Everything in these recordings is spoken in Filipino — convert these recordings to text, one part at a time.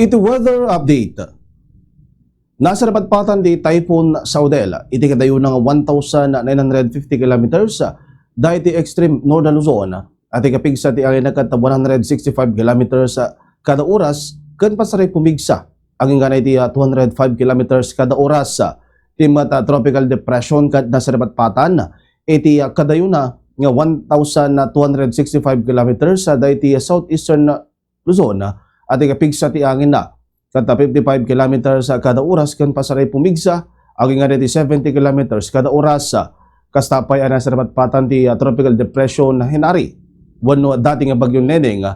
Iti weather update. Nasa napatpatan di Typhoon Saudel, iti kadayo ng 1,950 kilometers dahil ti extreme northern Luzon at ikapigsa ti angin nakat 165 kilometers kada oras kan pasaray pumigsa angin ganay ti 205 kilometers kada oras ti mata tropical depression kad nasa napatpatan iti kadayo na nga 1,265 kilometers dahil ti southeastern Luzon at ikapigsa ti angin na kanta 55 kilometers kada oras kan pasaray pumigsa aging nga 70 kilometers kada oras kastapay ana sa napatpatan ti tropical depression na hinari wano dating nga bagyong Neneng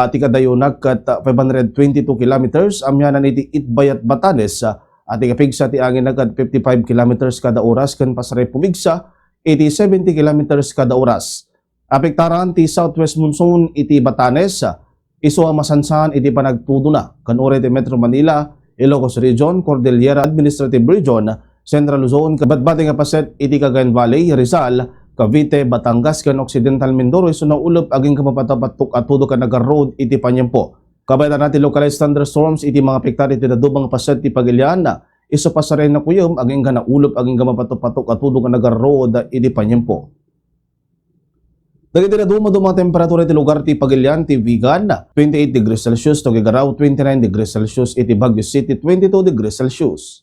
ti kadayo kat 522 kilometers amyanan iti Itbayat Batanes at ikapigsa ti angin na kat 55 kilometers kada oras kan pasaray pumigsa iti 70 kilometers kada oras. Apektaran ti southwest monsoon iti Batanes iso ang masansan iti panagtudo na kanore ti Metro Manila, Ilocos Region, Cordillera Administrative Region, Central Luzon, kabatbati nga paset iti Cagayan Valley, Rizal, Cavite, Batangas, kan Occidental Mindoro, iso na ulop aging kapapatapatok at tudo ka nagar-road iti Panyempo. Kabayatan natin localized thunderstorms iti mga apektado iti nadubang paset iti Pagilian, iso pa sa rin na kuyom aging ka na ulop aging kapapatapatok at tudo ka nagar-road iti Panyempo. Dagiti na dumang temperatura iti lugar ti Pagilian, ti Vigan, 28 degrees Celsius, Tuguegarao, 29 degrees Celsius, iti Baguio City, 22 degrees Celsius.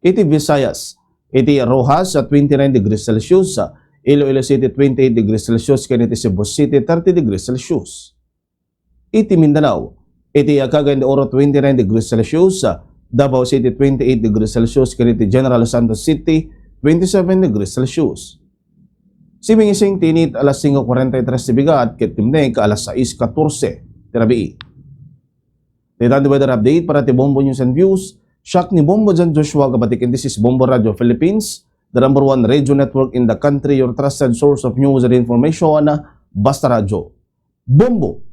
Iti Visayas, iti Rojas, 29 degrees Celsius, Iloilo City, 28 degrees Celsius, iti Cebu City, 30 degrees Celsius. Iti Mindanao, iti Cagayan de Oro, 29 degrees Celsius, Davao City, 28 degrees Celsius, iti General Santos City, 27 degrees Celsius. Simingising tinit alas 5:43 bigat ket timneng ka alas 6:14 tirabii. Dito weather update para ti Bombo News and Views. Siak ni Bombo Jan Joshua kabatikin, this is Bombo Radio Philippines, the number one radio network in the country, your trusted source of news and information, Basta Radio. Bombo